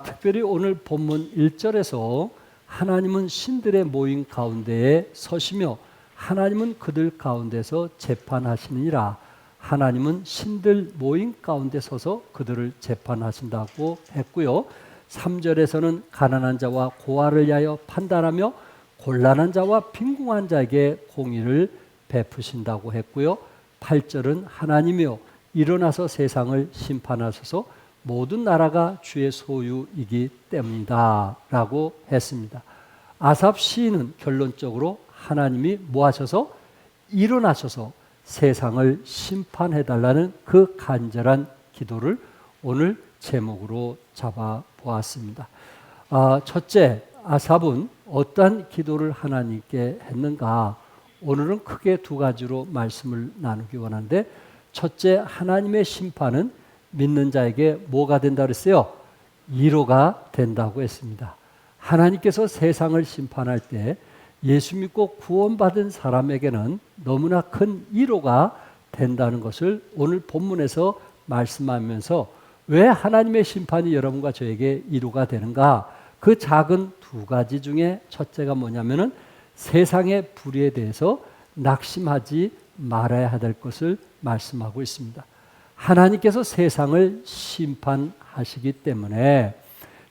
특별히 오늘 본문 1절에서 하나님은 신들의 모임 가운데에 서시며 하나님은 그들 가운데서 재판하시느니라. 하나님은 신들 모임 가운데 서서 그들을 재판하신다고 했고요. 3절에서는 가난한 자와 고아를 위하여 판단하며 곤란한 자와 빈궁한 자에게 공의를 베푸신다고 했고요. 8절은 하나님이여 일어나서 세상을 심판하소서 모든 나라가 주의 소유이기 때문이다 라고 했습니다. 아삽 시인은 결론적으로 하나님이 뭐 하셔서 일어나셔서 세상을 심판해달라는 그 간절한 기도를 오늘 제목으로 잡아보았습니다. 첫째, 아삽은 어떠한 기도를 하나님께 했는가? 오늘은 크게 두 가지로 말씀을 나누기 원하는데, 첫째, 하나님의 심판은 믿는 자에게 뭐가 된다고 했어요? 위로가 된다고 했습니다. 하나님께서 세상을 심판할 때 예수 믿고 구원받은 사람에게는 너무나 큰 위로가 된다는 것을 오늘 본문에서 말씀하면서 왜 하나님의 심판이 여러분과 저에게 위로가 되는가? 그 작은 두 가지 중에 첫째가 뭐냐면은 세상의 불의에 대해서 낙심하지 말아야 될 것을 말씀하고 있습니다. 하나님께서 세상을 심판하시기 때문에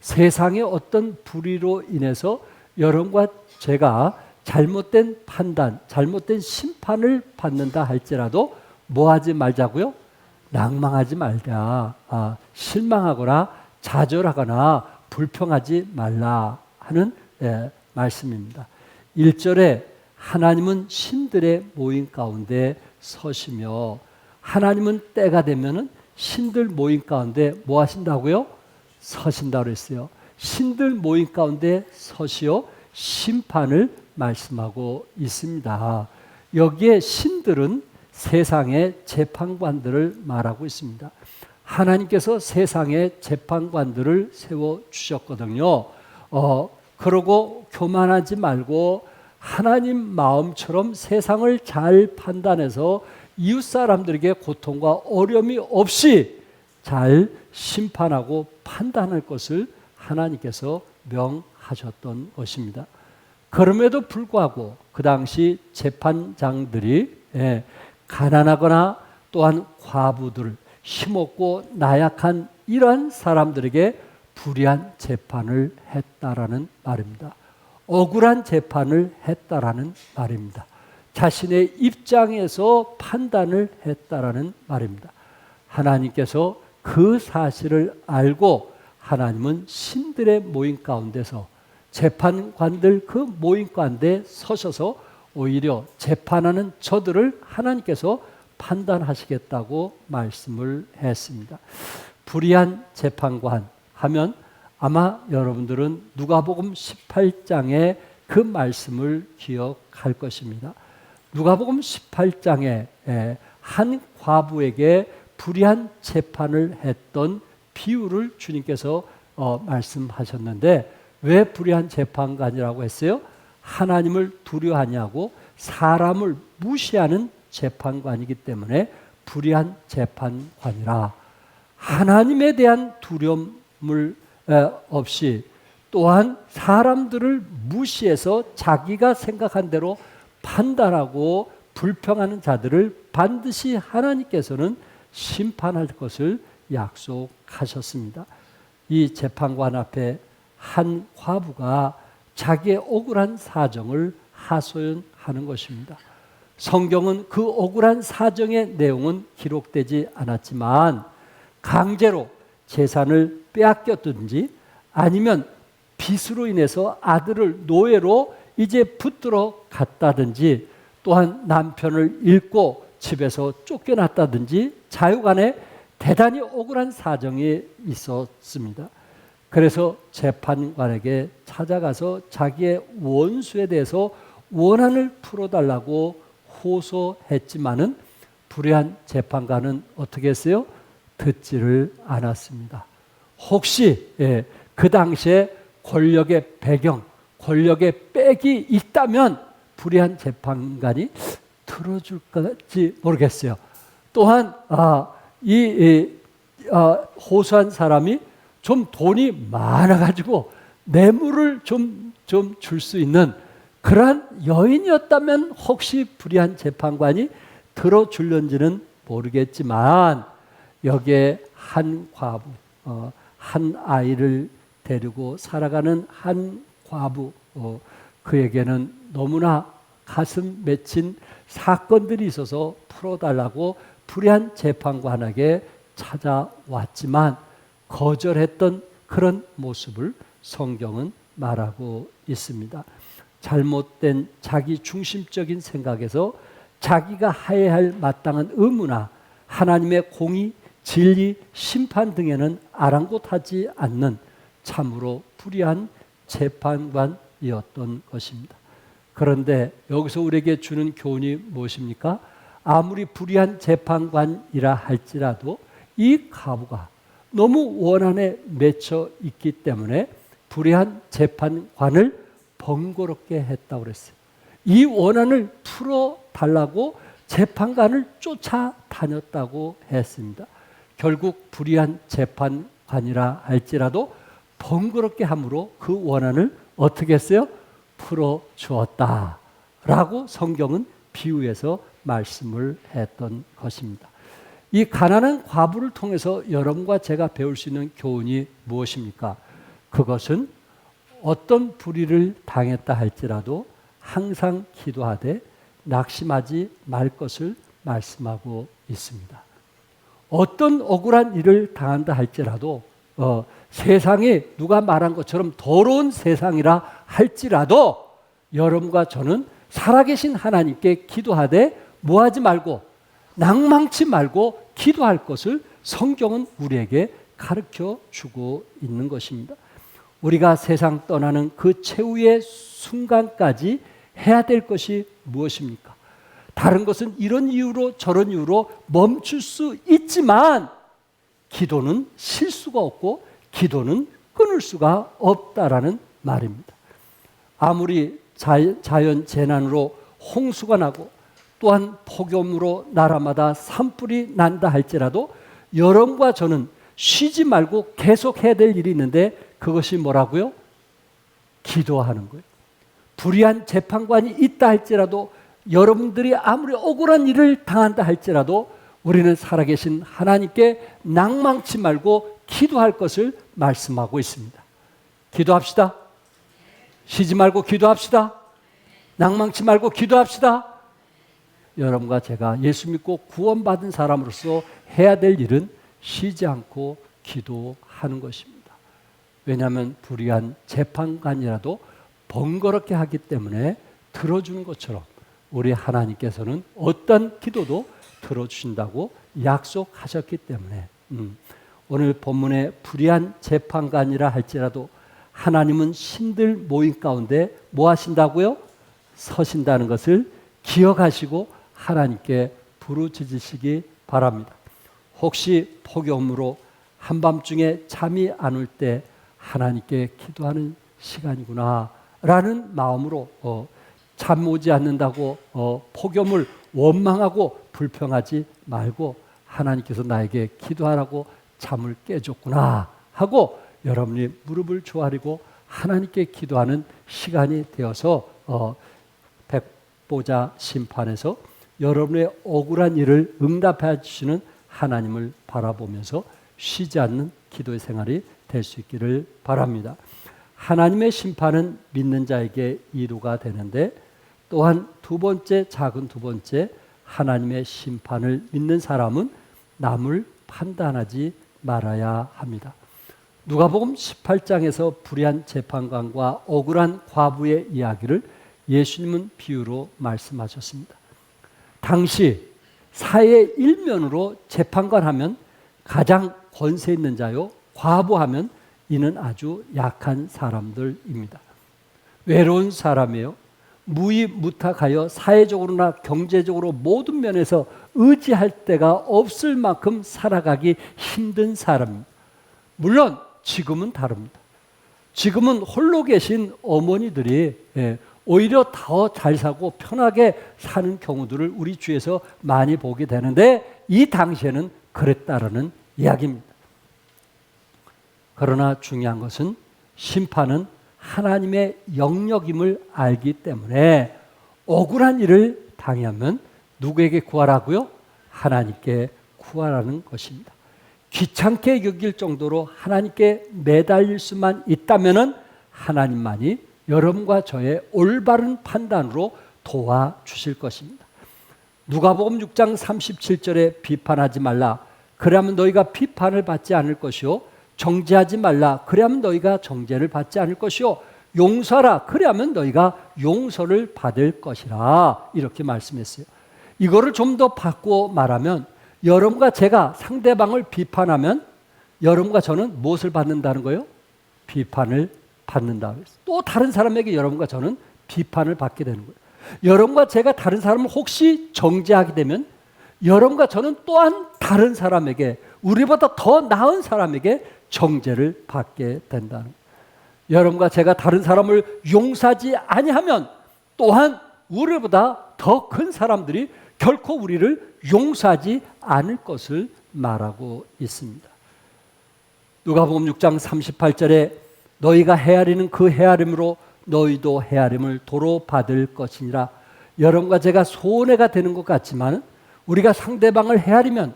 세상의 어떤 불의로 인해서 여러분과 제가 잘못된 판단, 잘못된 심판을 받는다 할지라도 뭐하지 말자고요? 낭망하지 말자. 실망하거나 좌절하거나 불평하지 말라 하는 말씀입니다. 1절에 하나님은 신들의 모임 가운데 서시며, 하나님은 때가 되면은 신들 모임 가운데 뭐 하신다고요? 서신다고 했어요. 신들 모임 가운데 서시어 심판을 말씀하고 있습니다. 여기에 신들은 세상의 재판관들을 말하고 있습니다. 하나님께서 세상의 재판관들을 세워주셨거든요. 그러고 교만하지 말고 하나님 마음처럼 세상을 잘 판단해서 이웃 사람들에게 고통과 어려움이 없이 잘 심판하고 판단할 것을 하나님께서 명하셨던 것입니다. 그럼에도 불구하고 그 당시 재판장들이 가난하거나 또한 과부들, 힘없고 나약한 이러한 사람들에게 불의한 재판을 했다라는 말입니다. 억울한 재판을 했다라는 말입니다. 자신의 입장에서 판단을 했다라는 말입니다. 하나님께서 그 사실을 알고 하나님은 신들의 모임 가운데서 재판관들 그 모임 가운데 서셔서 오히려 재판하는 저들을 하나님께서 판단하시겠다고 말씀을 했습니다. 불의한 재판관 하면 아마 여러분들은 누가복음 18장의 그 말씀을 기억할 것입니다. 누가복음 18장에 한 과부에게 불의한 재판을 했던 비유를 주님께서 말씀하셨는데, 왜 불의한 재판관이라고 했어요? 하나님을 두려워하냐고 사람을 무시하는 재판관이기 때문에 불의한 재판관이라. 하나님에 대한 두려움을 없이 또한 사람들을 무시해서 자기가 생각한 대로 판단하고 불평하는 자들을 반드시 하나님께서는 심판할 것을 약속하셨습니다. 이 재판관 앞에 한 과부가 자기의 억울한 사정을 하소연하는 것입니다. 성경은 그 억울한 사정의 내용은 기록되지 않았지만 강제로 재산을 빼앗겼든지 아니면 빚으로 인해서 아들을 노예로 이제 붙들어 갔다든지 또한 남편을 잃고 집에서 쫓겨났다든지 자유간에 대단히 억울한 사정이 있었습니다. 그래서 재판관에게 찾아가서 자기의 원수에 대해서 원한을 풀어달라고 호소했지만은 불의한 재판관은 어떻게 했어요? 듣지를 않았습니다. 혹시 그 당시에 권력의 배경, 권력의 백이 있다면 불의한 재판관이 들어줄지 모르겠어요. 또한 이 호소한 사람이 좀 돈이 많아가지고 뇌물을 좀 줄 수 있는 그러한 여인이었다면 혹시 불의한 재판관이 들어줄런지는 모르겠지만 여기에 한 과부, 한 아이를 데리고 살아가는 한 과부, 그에게는 너무나 가슴 맺힌 사건들이 있어서 풀어달라고 불의한 재판관에게 찾아왔지만 거절했던 그런 모습을 성경은 말하고 있습니다. 잘못된 자기 중심적인 생각에서 자기가 해야 할 마땅한 의무나 하나님의 공의, 진리, 심판 등에는 아랑곳하지 않는 참으로 불의한 재판관이었던 것입니다. 그런데 여기서 우리에게 주는 교훈이 무엇입니까? 아무리 불의한 재판관이라 할지라도 이 과부가 너무 원한에 맺혀 있기 때문에 불의한 재판관을 번거롭게 했다고 그랬어요. 이 원한을 풀어달라고 재판관을 쫓아다녔다고 했습니다. 결국 불의한 재판관이라 할지라도 번거롭게 함으로 그 원한을 어떻게 했어요? 풀어주었다라고 성경은 비유해서 말씀을 했던 것입니다. 이 가난한 과부를 통해서 여러분과 제가 배울 수 있는 교훈이 무엇입니까? 그것은 어떤 불의를 당했다 할지라도 항상 기도하되 낙심하지 말 것을 말씀하고 있습니다. 어떤 억울한 일을 당한다 할지라도 세상이 누가 말한 것처럼 더러운 세상이라 할지라도 여러분과 저는 살아계신 하나님께 기도하되 뭐하지 말고 낭망치 말고 기도할 것을 성경은 우리에게 가르쳐 주고 있는 것입니다. 우리가 세상 떠나는 그 최후의 순간까지 해야 될 것이 무엇입니까? 다른 것은 이런 이유로 저런 이유로 멈출 수 있지만 기도는 쉴 수가 없고 기도는 끊을 수가 없다라는 말입니다. 아무리 자연 재난으로 홍수가 나고 또한 폭염으로 나라마다 산불이 난다 할지라도 여러분과 저는 쉬지 말고 계속 해야 될 일이 있는데 그것이 뭐라고요? 기도하는 거예요. 불의한 재판관이 있다 할지라도 여러분들이 아무리 억울한 일을 당한다 할지라도 우리는 살아계신 하나님께 낭망치 말고 기도할 것을 말씀하고 있습니다. 기도합시다. 쉬지 말고 기도합시다. 낭망치 말고 기도합시다. 여러분과 제가 예수 믿고 구원받은 사람으로서 해야 될 일은 쉬지 않고 기도하는 것입니다. 왜냐하면 불의한 재판관이라도 번거롭게 하기 때문에 들어주는 것처럼 우리 하나님께서는 어떤 기도도 들어주신다고 약속하셨기 때문에 오늘 본문의 불의한 재판관이라 할지라도 하나님은 신들 모임 가운데 뭐 하신다고요? 서신다는 것을 기억하시고 하나님께 부르짖으시기 바랍니다. 혹시 폭염으로 한밤중에 잠이 안 올 때 하나님께 기도하는 시간이구나 라는 마음으로 잠 오지 않는다고 폭염을 원망하고 불평하지 말고 하나님께서 나에게 기도하라고 잠을 깨줬구나 하고 여러분이 무릎을 조아리고 하나님께 기도하는 시간이 되어서 백보자 심판에서 여러분의 억울한 일을 응답해 주시는 하나님을 바라보면서 쉬지 않는 기도의 생활이 될 수 있기를 바랍니다. 하나님의 심판은 믿는 자에게 이루가 되는데 또한 두 번째 하나님의 심판을 믿는 사람은 남을 판단하지 말아야 합니다. 누가복음 18장에서 불의한 재판관과 억울한 과부의 이야기를 예수님은 비유로 말씀하셨습니다. 당시 사회의 일면으로 재판관 하면 가장 권세 있는 자요, 과부하면 이는 아주 약한 사람들입니다. 외로운 사람이에요. 무위무탁하여 사회적으로나 경제적으로 모든 면에서 의지할 데가 없을 만큼 살아가기 힘든 사람입니다. 물론 지금은 다릅니다. 지금은 홀로 계신 어머니들이 오히려 더 잘 사고 편하게 사는 경우들을 우리 주위에서 많이 보게 되는데 이 당시에는 그랬다라는 이야기입니다. 그러나 중요한 것은 심판은 하나님의 영역임을 알기 때문에 억울한 일을 당하면 누구에게 구하라고요? 하나님께 구하라는 것입니다. 귀찮게 여길 정도로 하나님께 매달릴 수만 있다면 하나님만이 여러분과 저의 올바른 판단으로 도와주실 것입니다. 누가복음 6장 37절에 비판하지 말라. 그러면 너희가 비판을 받지 않을 것이요. 정죄하지 말라. 그러면 너희가 정죄를 받지 않을 것이요. 용서하라. 그러면 너희가 용서를 받을 것이라. 이렇게 말씀했어요. 이거를 좀 더 바꾸어 말하면 여러분과 제가 상대방을 비판하면 여러분과 저는 무엇을 받는다는 거예요? 비판을 받는다. 또 다른 사람에게 여러분과 저는 비판을 받게 되는 거예요. 여러분과 제가 다른 사람을 혹시 정죄하게 되면 여러분과 저는 또한 다른 사람에게, 우리보다 더 나은 사람에게 정죄를 받게 된다는 거예요. 여러분과 제가 다른 사람을 용서하지 아니하면 또한 우리보다 더 큰 사람들이 결코 우리를 용서하지 않을 것을 말하고 있습니다. 누가복음 6장 38절에 너희가 헤아리는 그 헤아림으로 너희도 헤아림을 도로 받을 것이니라. 여러분과 제가 손해가 되는 것 같지만 우리가 상대방을 헤아리면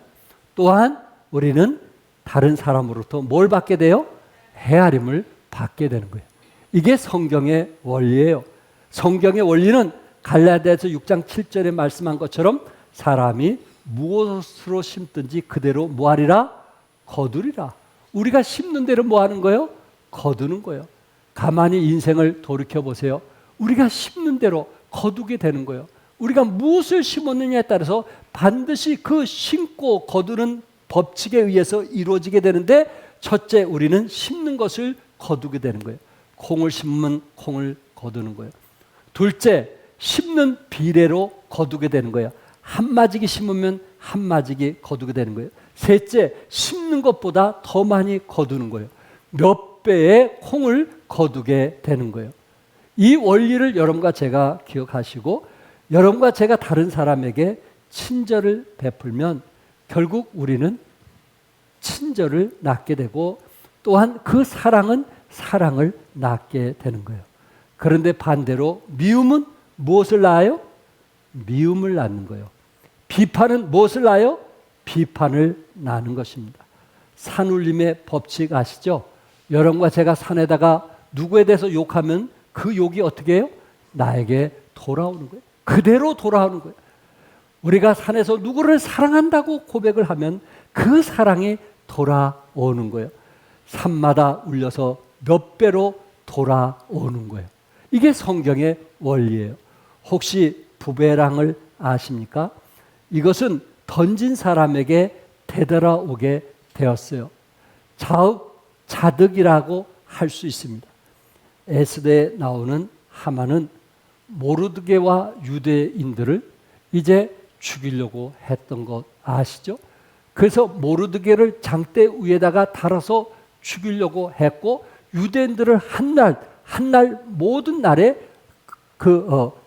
또한 우리는 다른 사람으로부터 뭘 받게 돼요? 헤아림을 받게 되는 거예요. 이게 성경의 원리예요. 성경의 원리는 갈라디아서 6장 7절에 말씀한 것처럼 사람이 무엇으로 심든지 그대로 뭐하리라? 거두리라. 우리가 심는 대로 뭐 하는 거예요? 거두는 거예요. 가만히 인생을 돌이켜보세요. 우리가 심는 대로 거두게 되는 거예요. 우리가 무엇을 심었느냐에 따라서 반드시 그 심고 거두는 법칙에 의해서 이루어지게 되는데, 첫째, 우리는 심는 것을 거두게 되는 거예요. 콩을 심으면 콩을 거두는 거예요. 둘째, 심는 비례로 거두게 되는 거예요. 한 마지기 심으면 한 마지기 거두게 되는 거예요. 셋째, 심는 것보다 더 많이 거두는 거예요. 몇 배의 콩을 거두게 되는 거예요. 이 원리를 여러분과 제가 기억하시고 여러분과 제가 다른 사람에게 친절을 베풀면 결국 우리는 친절을 낳게 되고 또한 그 사랑은 사랑을 낳게 되는 거예요. 그런데 반대로 미움은 무엇을 낳아요? 미움을 낳는 거예요. 비판은 무엇을 낳아요? 비판을 낳는 것입니다. 산울림의 법칙 아시죠? 여러분과 제가 산에다가 누구에 대해서 욕하면 그 욕이 어떻게 해요? 나에게 돌아오는 거예요. 그대로 돌아오는 거예요. 우리가 산에서 누구를 사랑한다고 고백을 하면 그 사랑이 돌아오는 거예요. 산마다 울려서 몇 배로 돌아오는 거예요. 이게 성경의 원리예요. 혹시 부베랑을 아십니까? 이것은 던진 사람에게 되돌아오게 되었어요. 자득이라고 할 수 있습니다. 에스더에 나오는 하만은 모르드게와 유대인들을 이제 죽이려고 했던 것 아시죠? 그래서 모르드게를 장대 위에다가 달아서 죽이려고 했고 유대인들을 한 날 모든 날에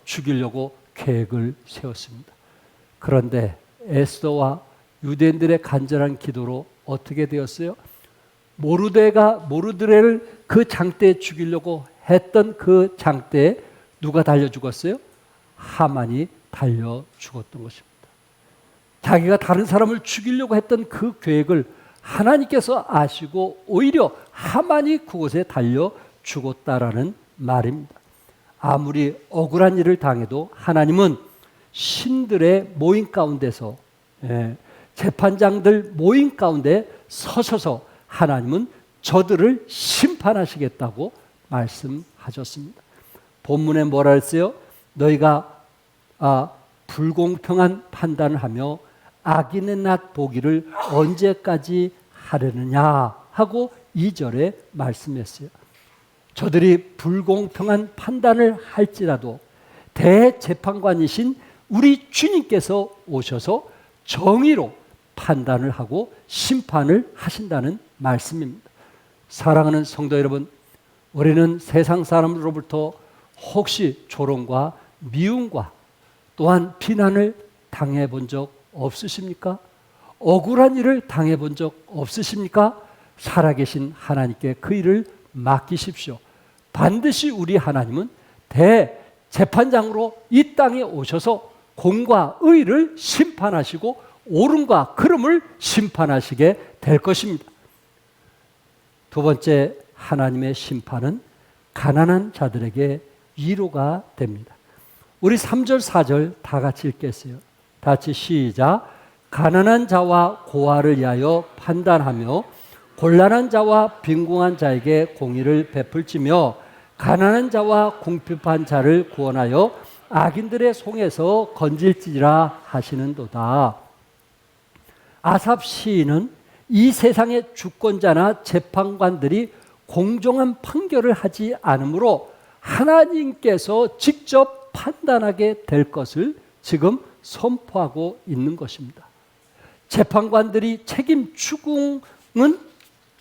죽이려고 계획을 세웠습니다. 그런데 에스더와 유대인들의 간절한 기도로 어떻게 되었어요? 모르드레를 그 장대에 죽이려고 했던 그 장대에 누가 달려 죽었어요? 하만이 달려 죽었던 것입니다. 자기가 다른 사람을 죽이려고 했던 그 계획을 하나님께서 아시고 오히려 하만이 그곳에 달려 죽었다라는 말입니다. 아무리 억울한 일을 당해도 하나님은 신들의 모임 가운데서 재판장들 모임 가운데 서셔서 하나님은 저들을 심판하시겠다고 말씀하셨습니다. 본문에 뭐라 했어요? 너희가 불공평한 판단을 하며 악인의 낫 보기를 언제까지 하려느냐 하고 2절에 말씀했어요. 저들이 불공평한 판단을 할지라도 대재판관이신 우리 주님께서 오셔서 정의로 판단을 하고 심판을 하신다는 말씀입니다. 사랑하는 성도 여러분, 우리는 세상 사람들로부터 혹시 조롱과 미움과 또한 비난을 당해본 적 없으십니까? 억울한 일을 당해본 적 없으십니까? 살아계신 하나님께 그 일을 맡기십시오. 반드시 우리 하나님은 대재판장으로 이 땅에 오셔서 공과 의를 심판하시고 옳음과 그름을 심판하시게 될 것입니다. 두 번째, 하나님의 심판은 가난한 자들에게 위로가 됩니다. 우리 3절 4절 다 같이 읽겠어요. 다 같이 시작. 가난한 자와 고아를 위하여 판단하며 곤란한 자와 빈궁한 자에게 공의를 베풀지며 가난한 자와 궁핍한 자를 구원하여 악인들의 손에서 건질지라 하시는도다. 아삽 시인은 이 세상의 주권자나 재판관들이 공정한 판결을 하지 않으므로 하나님께서 직접 판단하게 될 것을 지금 선포하고 있는 것입니다. 재판관들이 책임 추궁을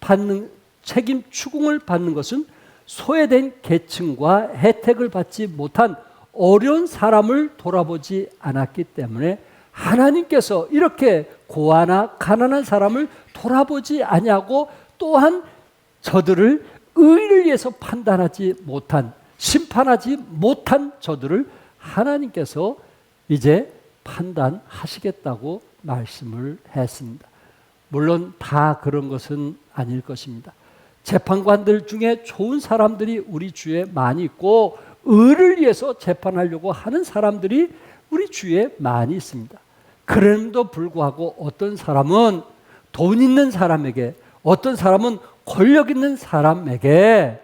받는 것은 소외된 계층과 혜택을 받지 못한 어려운 사람을 돌아보지 않았기 때문에 하나님께서 이렇게 고아나 가난한 사람을 돌아보지 아니하고 또한 저들을 의를 위해서 판단하지 못한, 심판하지 못한 저들을 하나님께서 이제 판단하시겠다고 말씀을 했습니다. 물론 다 그런 것은 아닐 것입니다. 재판관들 중에 좋은 사람들이 우리 주위에 많이 있고 의를 위해서 재판하려고 하는 사람들이 우리 주위에 많이 있습니다. 그럼에도 불구하고 어떤 사람은 돈 있는 사람에게, 어떤 사람은 권력 있는 사람에게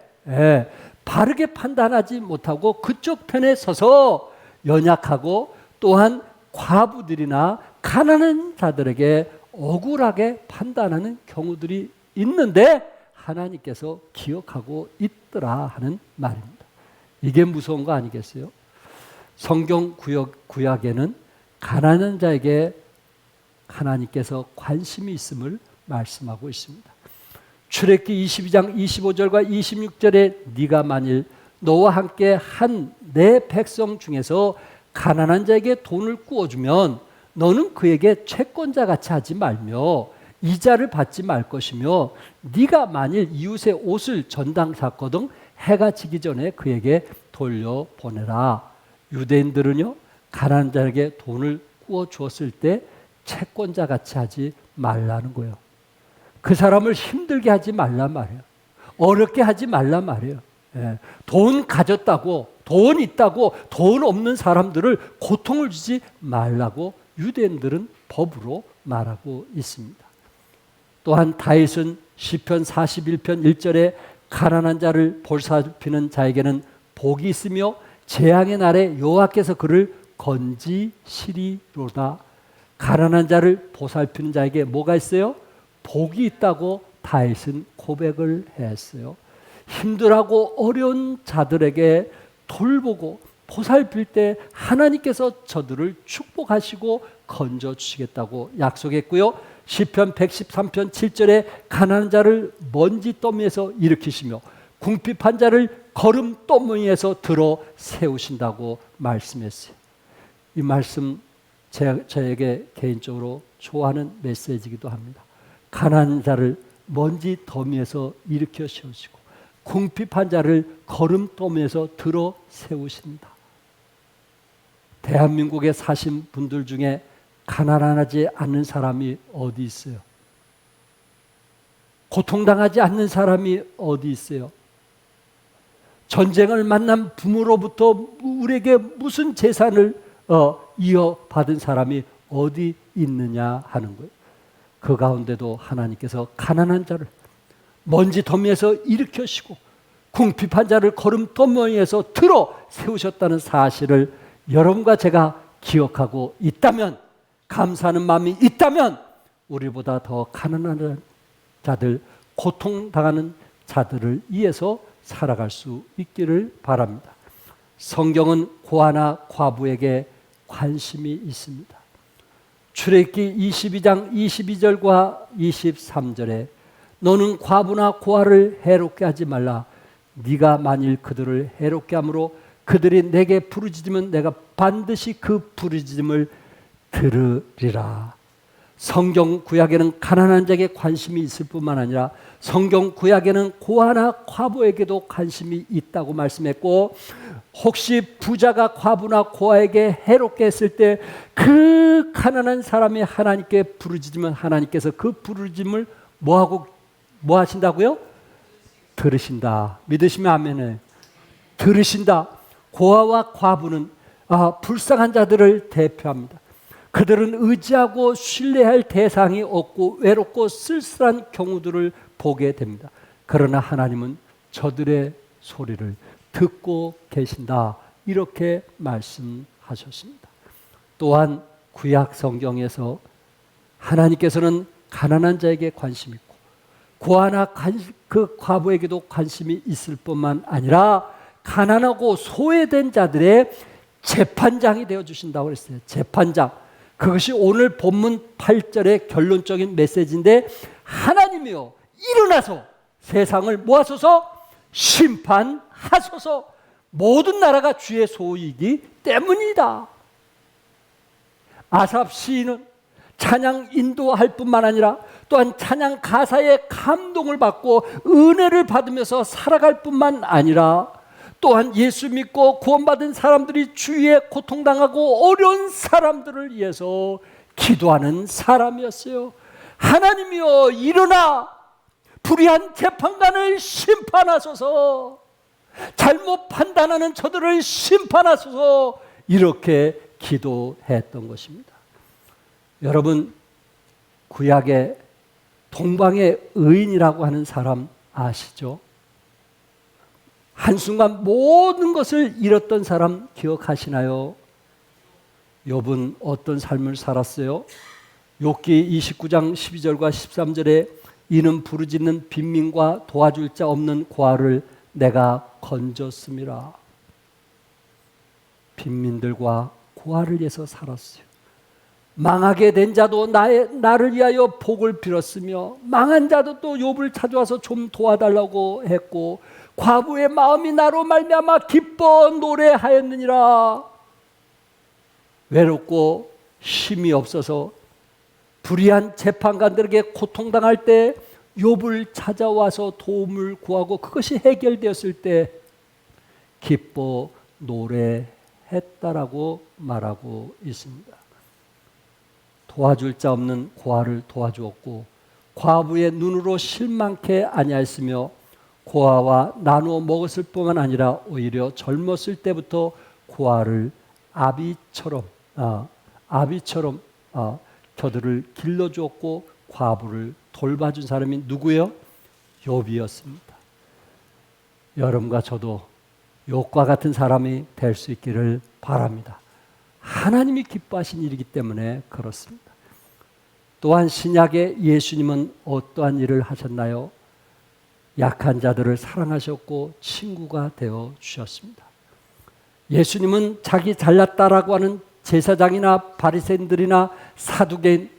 바르게 판단하지 못하고 그쪽 편에 서서 연약하고 또한 과부들이나 가난한 자들에게 억울하게 판단하는 경우들이 있는데 하나님께서 기억하고 있더라 하는 말입니다. 이게 무서운 거 아니겠어요? 성경 구약에는 가난한 자에게 하나님께서 관심이 있음을 말씀하고 있습니다. 출애굽기 22장 25절과 26절에 네가 만일 너와 함께 한 내 백성 중에서 가난한 자에게 돈을 구워주면 너는 그에게 채권자 같이 하지 말며 이자를 받지 말 것이며 네가 만일 이웃의 옷을 전당 샀거든 해가 지기 전에 그에게 돌려보내라. 유대인들은요 가난한 자에게 돈을 구워 주었을 때 채권자 같이 하지 말라는 거예요. 그 사람을 힘들게 하지 말란 말이에요. 어렵게 하지 말란 말이에요. 돈 가졌다고, 돈 있다고, 돈 없는 사람들을 고통을 주지 말라고 유대인들은 법으로 말하고 있습니다. 또한 다윗은 시편 41편 1절에 가난한 자를 보살피는 자에게는 복이 있으며 재앙의 날에 여호와께서 그를 건지시리로다. 가난한 자를 보살피는 자에게 뭐가 있어요? 복이 있다고 다윗은 고백을 했어요. 힘들하고 어려운 자들에게 돌보고 보살필 때 하나님께서 저들을 축복하시고 건져주시겠다고 약속했고요. 시편 113편 7절에 가난한 자를 먼지 더미에서 일으키시며 궁핍한 자를 거름 더미에서 들어 세우신다고 말씀했어요. 이 말씀 저에게 개인적으로 좋아하는 메시지이기도 합니다. 가난한 자를 먼지 더미에서 일으켜 세우시고 궁핍한 자를 거름 더미에서 들어 세우신다. 대한민국에 사신 분들 중에 가난하지 않는 사람이 어디 있어요? 고통당하지 않는 사람이 어디 있어요? 전쟁을 만난 부모로부터 우리에게 무슨 재산을 이어받은 사람이 어디 있느냐 하는 거예요. 그 가운데도 하나님께서 가난한 자를 먼지 더미에서 일으켜시고 궁핍한 자를 거름 더미에서 들어 세우셨다는 사실을 여러분과 제가 기억하고 있다면, 감사하는 마음이 있다면 우리보다 더 가난한 자들, 고통당하는 자들을 위해서 살아갈 수 있기를 바랍니다. 성경은 고아나 과부에게 관심이 있습니다. 출애굽기 22장 22절과 23절에 너는 과부나 고아를 해롭게 하지 말라. 네가 만일 그들을 해롭게 함으로 그들이 내게 부르짖으면 내가 반드시 그 부르짖음을 들으리라. 성경 구약에는 가난한 자에게 관심이 있을 뿐만 아니라 성경 구약에는 고아나 과부에게도 관심이 있다고 말씀했고, 혹시 부자가 과부나 고아에게 해롭게 했을 때 그 가난한 사람이 하나님께 부르짖으면 하나님께서 그 부르짖음을 뭐 하신다고요? 들으신다. 믿으시면 아멘을. 들으신다. 고아와 과부는 불쌍한 자들을 대표합니다. 그들은 의지하고 신뢰할 대상이 없고 외롭고 쓸쓸한 경우들을 보게 됩니다. 그러나 하나님은 저들의 소리를 듣고 계신다. 이렇게 말씀하셨습니다. 또한 구약 성경에서 하나님께서는 가난한 자에게 관심이 있고 고아나 그 과부에게도 관심이 있을 뿐만 아니라 가난하고 소외된 자들의 재판장이 되어주신다고 그랬어요. 재판장. 그것이 오늘 본문 8절의 결론적인 메시지인데, 하나님이여 일어나서 세상을 모아소서 심판하소서. 모든 나라가 주의 소유이기 때문이다. 아삽 시인은 찬양 인도할 뿐만 아니라 또한 찬양 가사에 감동을 받고 은혜를 받으면서 살아갈 뿐만 아니라 또한 예수 믿고 구원받은 사람들이 주위에 고통당하고 어려운 사람들을 위해서 기도하는 사람이었어요. 하나님이여 일어나 불의한 재판관을 심판하소서. 잘못 판단하는 저들을 심판하소서. 이렇게 기도했던 것입니다. 여러분, 구약의 동방의 의인이라고 하는 사람 아시죠? 한순간 모든 것을 잃었던 사람 기억하시나요? 욥은 어떤 삶을 살았어요? 욥기 29장 12절과 13절에 이는 부르짖는 빈민과 도와줄 자 없는 고아를 내가 건졌음이라. 빈민들과 고아를 위해서 살았어요. 망하게 된 자도 나를 위하여 복을 빌었으며 망한 자도 또 욥을 찾아와서 좀 도와달라고 했고 과부의 마음이 나로 말미암아 기뻐 노래하였느니라. 외롭고 힘이 없어서 불의한 재판관들에게 고통당할 때 욥을 찾아와서 도움을 구하고 그것이 해결되었을 때 기뻐 노래했다라고 말하고 있습니다. 도와줄 자 없는 고아를 도와주었고 과부의 눈으로 실망케 아니하였으며 고아와 나누어 먹었을 뿐만 아니라 오히려 젊었을 때부터 고아를 아비처럼 저들을 길러주었고 과부를 돌봐준 사람이 누구예요? 욥이었습니다. 여러분과 저도 욥과 같은 사람이 될 수 있기를 바랍니다. 하나님이 기뻐하신 일이기 때문에 그렇습니다. 또한 신약의 예수님은 어떠한 일을 하셨나요? 약한 자들을 사랑하셨고 친구가 되어 주셨습니다. 예수님은 자기 잘났다라고 하는 제사장이나 바리새인들이나 사두개인,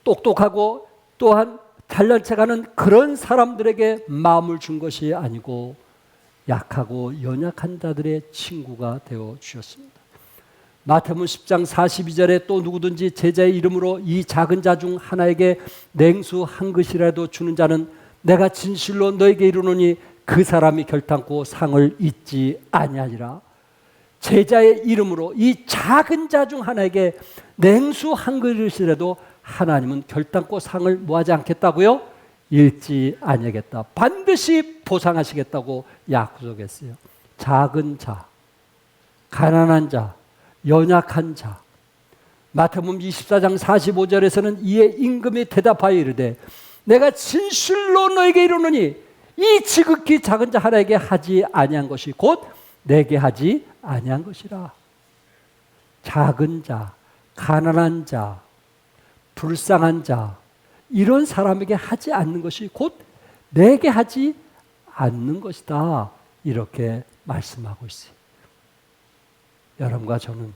똑똑하고 또한 잘난 척하는 그런 사람들에게 마음을 준 것이 아니고 약하고 연약한 자들의 친구가 되어 주셨습니다. 마태복음 10장 42절에 또 누구든지 제자의 이름으로 이 작은 자 중 하나에게 냉수 한 그릇이라도 주는 자는 내가 진실로 너에게 이르노니 그 사람이 결탄코 상을 잊지 아니하리라. 제자의 이름으로 이 작은 자 중 하나에게 냉수 한 그릇이라도 하나님은 결탄코 상을 뭐하지 않겠다고요? 잃지 아니하겠다. 반드시 보상하시겠다고 약속했어요. 작은 자, 가난한 자, 연약한 자. 마태복음 24장 45절에서는 이에 임금이 대답하여 이르되 내가 진실로 너에게 이르노니 이 지극히 작은 자 하나에게 하지 아니한 것이 곧 내게 하지 아니한 것이라. 작은 자, 가난한 자, 불쌍한 자, 이런 사람에게 하지 않는 것이 곧 내게 하지 않는 것이다. 이렇게 말씀하고 있어요. 여러분과 저는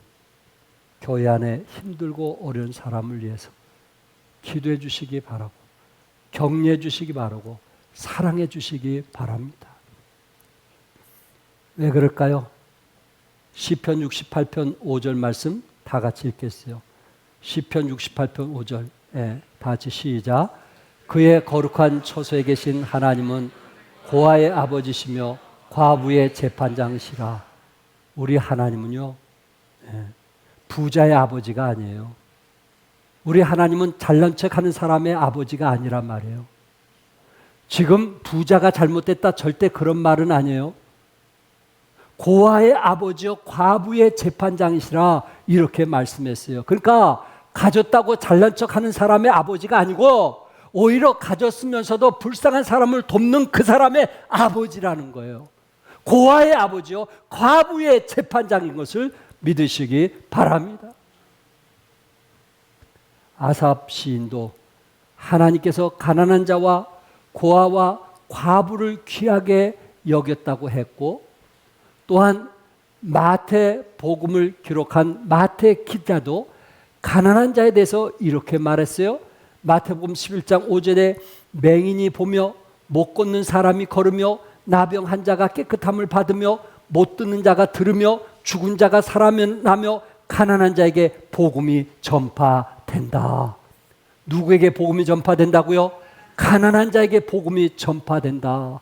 교회 안에 힘들고 어려운 사람을 위해서 기도해 주시기 바라고 격려해 주시기 바라고 사랑해 주시기 바랍니다. 왜 그럴까요? 시편 68편 5절 말씀 다 같이 읽겠어요. 시편 68편 5절 다 같이 시작. 그의 거룩한 처소에 계신 하나님은 고아의 아버지시며 과부의 재판장이시라. 우리 하나님은요, 부자의 아버지가 아니에요. 우리 하나님은 잘난 척하는 사람의 아버지가 아니란 말이에요. 지금 부자가 잘못됐다 절대 그런 말은 아니에요. 고아의 아버지요 과부의 재판장이시라 이렇게 말씀했어요. 그러니까 가졌다고 잘난 척하는 사람의 아버지가 아니고 오히려 가졌으면서도 불쌍한 사람을 돕는 그 사람의 아버지라는 거예요. 고아의 아버지요 과부의 재판장인 것을 믿으시기 바랍니다. 아삽 시인도 하나님께서 가난한 자와 고아와 과부를 귀하게 여겼다고 했고, 또한 마태복음을 기록한 마태 기자도 가난한 자에 대해서 이렇게 말했어요. 마태복음 11장 5절에 맹인이 보며 못 걷는 사람이 걸으며 나병 환자가 깨끗함을 받으며 못 듣는 자가 들으며 죽은 자가 살아나며 가난한 자에게 복음이 전파된다. 누구에게 복음이 전파된다고요? 가난한 자에게 복음이 전파된다.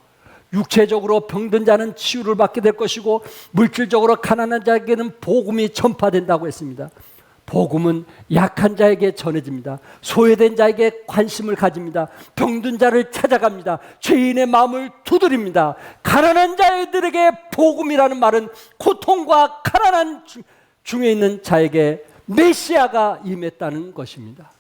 육체적으로 병든 자는 치유를 받게 될 것이고 물질적으로 가난한 자에게는 복음이 전파된다고 했습니다. 복음은 약한 자에게 전해집니다. 소외된 자에게 관심을 가집니다. 병든 자를 찾아갑니다. 죄인의 마음을 두드립니다. 가난한 자들에게 복음이라는 말은 고통과 가난한 중에 있는 자에게 메시아가 임했다는 것입니다.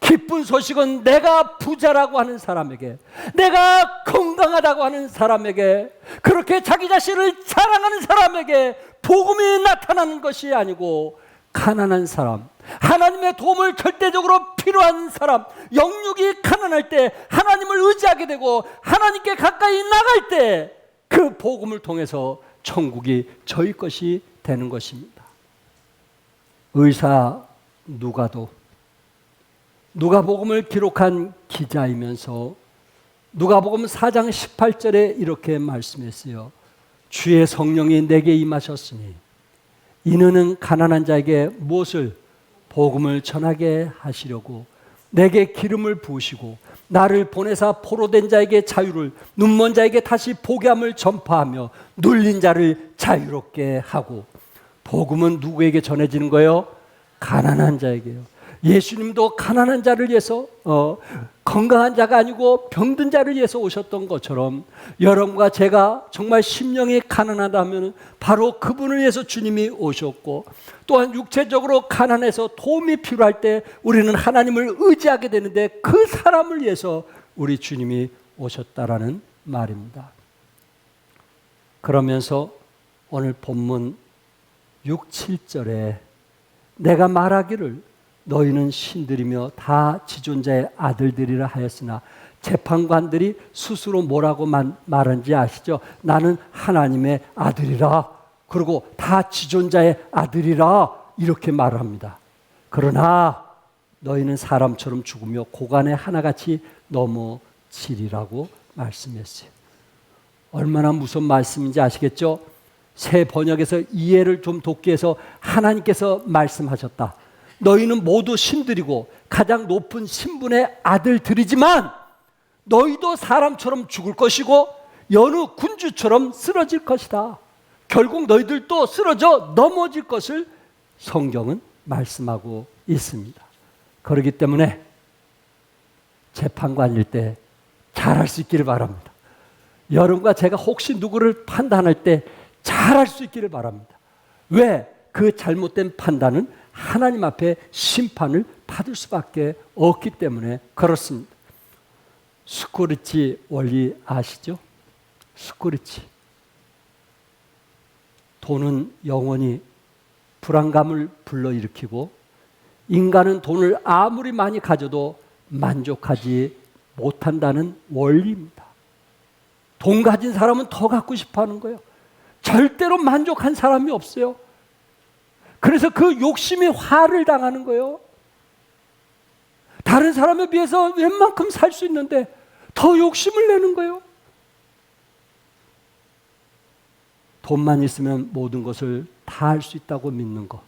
기쁜 소식은 내가 부자라고 하는 사람에게, 내가 건강하다고 하는 사람에게, 그렇게 자기 자신을 자랑하는 사람에게 복음이 나타나는 것이 아니고 가난한 사람, 하나님의 도움을 절대적으로 필요한 사람, 영육이 가난할 때 하나님을 의지하게 되고 하나님께 가까이 나갈 때 그 복음을 통해서 천국이 저희 것이 되는 것입니다. 의사 누가복음을 기록한 기자이면서 누가복음 4장 18절에 이렇게 말씀했어요. 주의 성령이 내게 임하셨으니 이는 가난한 자에게 무엇을 복음을 전하게 하시려고 내게 기름을 부으시고 나를 보내사 포로된 자에게 자유를, 눈먼 자에게 다시 보게 함을 전파하며 눌린 자를 자유롭게 하고. 복음은 누구에게 전해지는 거예요? 가난한 자에게요. 예수님도 가난한 자를 위해서 건강한 자가 아니고 병든 자를 위해서 오셨던 것처럼 여러분과 제가 정말 심령이 가난하다면 바로 그분을 위해서 주님이 오셨고, 또한 육체적으로 가난해서 도움이 필요할 때 우리는 하나님을 의지하게 되는데 그 사람을 위해서 우리 주님이 오셨다라는 말입니다. 그러면서 오늘 본문 6, 7절에 내가 말하기를 너희는 신들이며 다 지존자의 아들들이라 하였으나 재판관들이 스스로 뭐라고 말한지 아시죠? 나는 하나님의 아들이라, 그리고 다 지존자의 아들이라 이렇게 말을 합니다. 그러나 너희는 사람처럼 죽으며 고간에 하나같이 넘어지리라고 말씀했어요. 얼마나 무서운 말씀인지 아시겠죠? 새 번역에서 이해를 좀 돕기 위해서 하나님께서 말씀하셨다. 너희는 모두 신들이고 가장 높은 신분의 아들들이지만 너희도 사람처럼 죽을 것이고 여느 군주처럼 쓰러질 것이다. 결국 너희들도 쓰러져 넘어질 것을 성경은 말씀하고 있습니다. 그렇기 때문에 재판관일 때 잘할 수 있기를 바랍니다. 여러분과 제가 혹시 누구를 판단할 때 잘할 수 있기를 바랍니다. 왜? 그 잘못된 판단은 하나님 앞에 심판을 받을 수밖에 없기 때문에 그렇습니다. 스코르치 원리 아시죠? 스코르치. 돈은 영원히 불안감을 불러일으키고 인간은 돈을 아무리 많이 가져도 만족하지 못한다는 원리입니다. 돈 가진 사람은 더 갖고 싶어 하는 거예요. 절대로 만족한 사람이 없어요. 그래서 그 욕심이 화를 당하는 거예요. 다른 사람에 비해서 웬만큼 살 수 있는데 더 욕심을 내는 거예요. 돈만 있으면 모든 것을 다 할 수 있다고 믿는 것.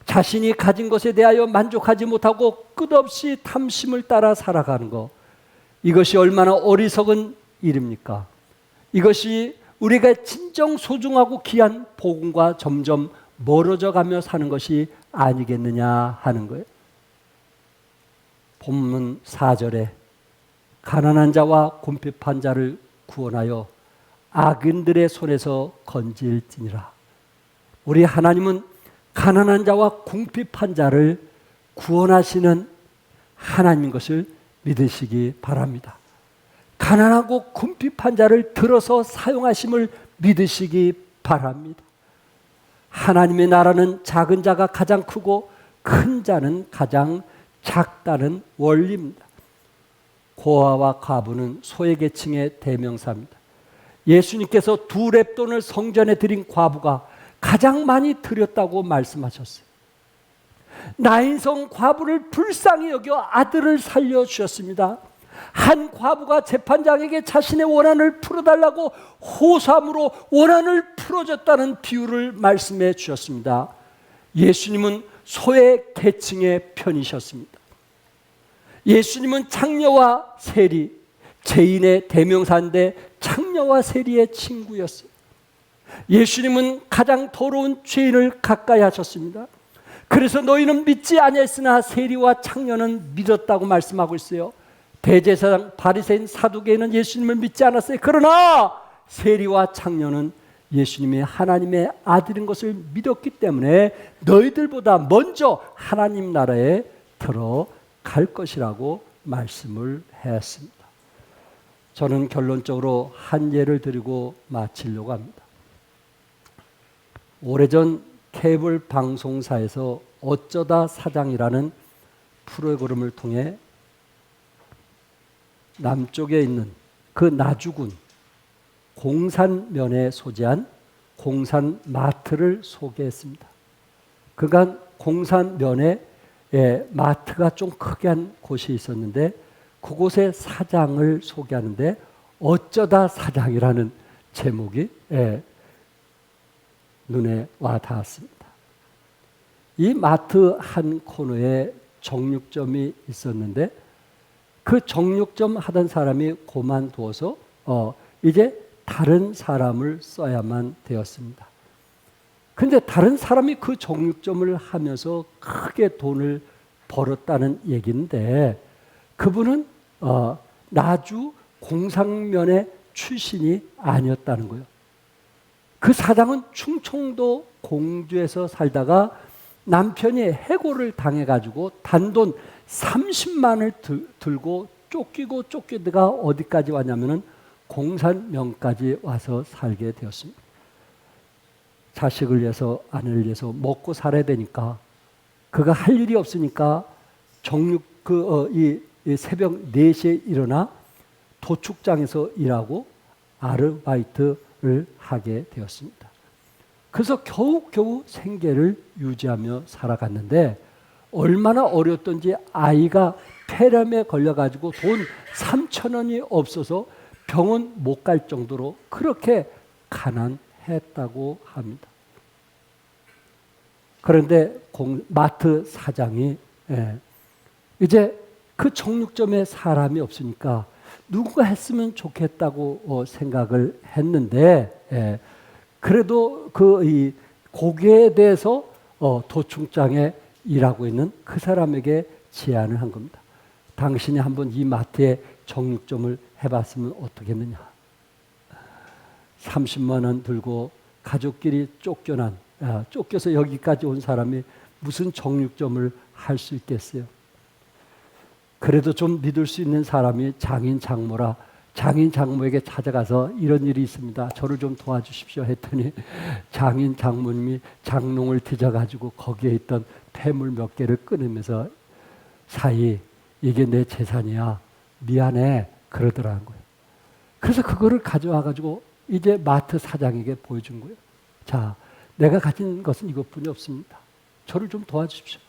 자신이 가진 것에 대하여 만족하지 못하고 끝없이 탐심을 따라 살아가는 것, 이것이 얼마나 어리석은 일입니까? 이것이 우리가 진정 소중하고 귀한 복음과 점점 멀어져 가며 사는 것이 아니겠느냐 하는 거예요. 본문 4절에 가난한 자와 궁핍한 자를 구원하여 악인들의 손에서 건질지니라. 우리 하나님은 가난한 자와 궁핍한 자를 구원하시는 하나님인 것을 믿으시기 바랍니다. 가난하고 궁핍한 자를 들어서 사용하심을 믿으시기 바랍니다. 하나님의 나라는 작은 자가 가장 크고 큰 자는 가장 작다는 원리입니다. 고아와 과부는 소외계층의 대명사입니다. 예수님께서 2렙돈을 성전에 드린 과부가 가장 많이 드렸다고 말씀하셨어요. 나인성 과부를 불쌍히 여겨 아들을 살려주셨습니다. 한 과부가 재판장에게 자신의 원한을 풀어달라고 호소함으로 원한을 풀어줬다는 비유를 말씀해 주셨습니다. 예수님은 소외계층의 편이셨습니다. 예수님은 창녀와 세리, 죄인의 대명사인데 창녀와 세리의 친구였어요. 예수님은 가장 더러운 죄인을 가까이 하셨습니다. 그래서 너희는 믿지 아니했으나 세리와 창녀는 믿었다고 말씀하고 있어요. 대제사장 바리새인 사두개인은 예수님을 믿지 않았어요. 그러나 세리와 창녀는 예수님이 하나님의 아들인 것을 믿었기 때문에 너희들보다 먼저 하나님 나라에 들어갈 것이라고 말씀을 했습니다. 저는 결론적으로 한 예를 드리고 마치려고 합니다. 오래전 케이블 방송사에서 어쩌다 사장이라는 프로그램을 통해 남쪽에 있는 그 나주군 공산면에 소재한 공산마트를 소개했습니다. 그간 공산면에 마트가 좀 크게 한 곳이 있었는데 그곳의 사장을 소개하는데 어쩌다 사장이라는 제목이 눈에 와 닿았습니다. 이 마트 한 코너에 정육점이 있었는데 그 정육점 하던 사람이 그만두어서 이제 다른 사람을 써야만 되었습니다. 그런데 다른 사람이 그 정육점을 하면서 크게 돈을 벌었다는 얘기인데 그분은 나주 공산면의 출신이 아니었다는 거예요. 그 사장은 충청도 공주에서 살다가 남편이 해고를 당해가지고 단돈 30만을 들고 쫓기다가 어디까지 왔냐면은 공산면까지 와서 살게 되었습니다. 자식을 위해서 아내를 위해서 먹고 살아야 되니까 그가 할 일이 없으니까 이 새벽 4시에 일어나 도축장에서 일하고 아르바이트를 하게 되었습니다. 그래서 겨우겨우 생계를 유지하며 살아갔는데 얼마나 어려웠던지 아이가 폐렴에 걸려가지고 돈 3,000원이 없어서 병원 못 갈 정도로 그렇게 가난했다고 합니다. 그런데 마트 사장이 이제 그 정육점에 사람이 없으니까 누구가 했으면 좋겠다고 생각을 했는데 그래도 이 고기에 대해서 도축장에 일하고 있는 그 사람에게 제안을 한 겁니다. 당신이 한번 이 마트에 정육점을 해봤으면 어떻겠느냐. 30만 원 들고 가족끼리 쫓겨서 여기까지 온 사람이 무슨 정육점을 할 수 있겠어요. 그래도 좀 믿을 수 있는 사람이 장인 장모라 장인 장모에게 찾아가서 이런 일이 있습니다. 저를 좀 도와주십시오 했더니 장인 장모님이 장롱을 뒤져가지고 거기에 있던 폐물 몇 개를 끊으면서 사이 이게 내 재산이야. 미안해. 그러더라는 거예요. 그래서 그거를 가져와가지고 이제 마트 사장에게 보여준 거예요. 자, 내가 가진 것은 이것뿐이 없습니다. 저를 좀 도와주십시오.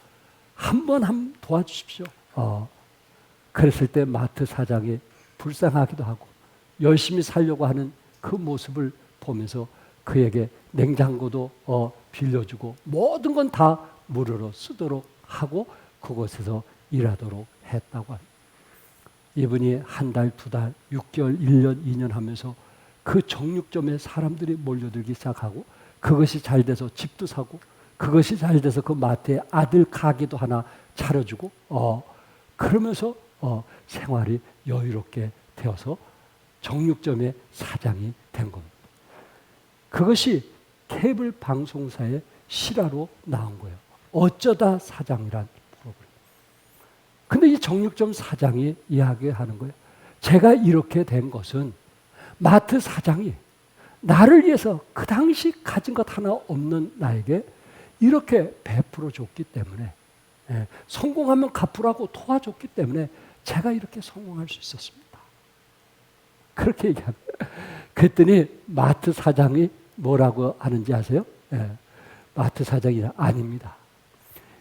한번 도와주십시오. 그랬을 때 마트 사장이 불쌍하기도 하고 열심히 살려고 하는 그 모습을 보면서 그에게 냉장고도 빌려주고 모든 건 다 무료로 쓰도록 하고 그곳에서 일하도록 했다고 합니다. 이분이 한 달, 두 달, 6개월, 1년, 2년 하면서 그 정육점에 사람들이 몰려들기 시작하고 그것이 잘 돼서 집도 사고 그것이 잘 돼서 그 마트에 아들 가게도 하나 차려주고 그러면서 생활이 여유롭게 되어서 정육점의 사장이 된 겁니다. 그것이 케이블 방송사의 실화로 나온 거예요. 어쩌다 사장이란 프로그램. 근데 이 정육점 사장이 이야기하는 거예요. 제가 이렇게 된 것은 마트 사장이 나를 위해서 그 당시 가진 것 하나 없는 나에게 이렇게 베풀어 줬기 때문에 성공하면 갚으라고 도와줬기 때문에 제가 이렇게 성공할 수 있었습니다. 그렇게 얘기합니다. 그랬더니 마트 사장이 뭐라고 하는지 아세요? 마트 사장이 아닙니다.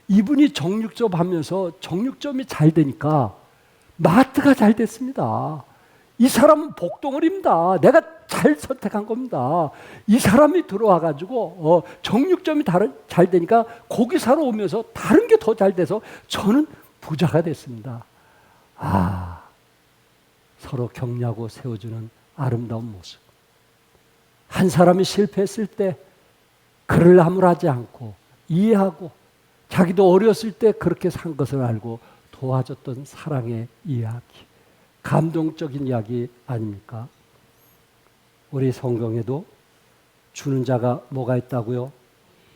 이분이 정육점 하면서 정육점이 잘 되니까 마트가 잘 됐습니다. 이 사람은 복덩어리입니다. 내가 잘 선택한 겁니다. 이 사람이 들어와가지고 정육점이 잘 되니까 고기 사러 오면서 다른 게 더 잘 돼서 저는 부자가 됐습니다. 서로 격려하고 세워주는 아름다운 모습. 한 사람이 실패했을 때 그를 나무라지 않고 이해하고 자기도 어렸을 때 그렇게 산 것을 알고 도와줬던 사랑의 이야기. 감동적인 이야기 아닙니까? 우리 성경에도 주는 자가 뭐가 있다고요?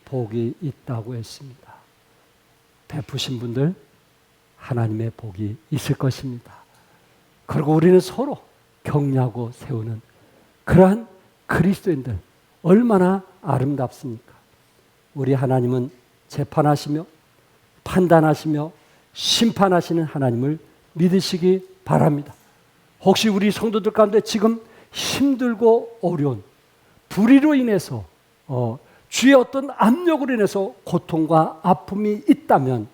복이 있다고 했습니다. 베푸신 분들 하나님의 복이 있을 것입니다. 그리고 우리는 서로 격려하고 세우는 그러한 그리스도인들 얼마나 아름답습니까? 우리 하나님은 재판하시며 판단하시며 심판하시는 하나님을 믿으시기 바랍니다. 혹시 우리 성도들 가운데 지금 힘들고 어려운 불의로 인해서 주의 어떤 압력으로 인해서 고통과 아픔이 있다면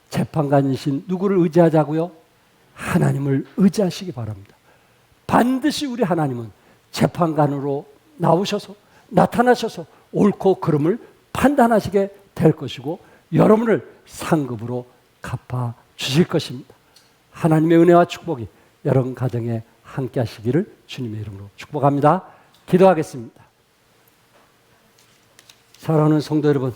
재판관이신 누구를 의지하자고요? 하나님을 의지하시기 바랍니다. 반드시 우리 하나님은 재판관으로 나타나셔서 옳고 그름을 판단하시게 될 것이고 여러분을 상급으로 갚아 주실 것입니다. 하나님의 은혜와 축복이 여러분 가정에 함께 하시기를 주님의 이름으로 축복합니다. 기도하겠습니다. 사랑하는 성도 여러분,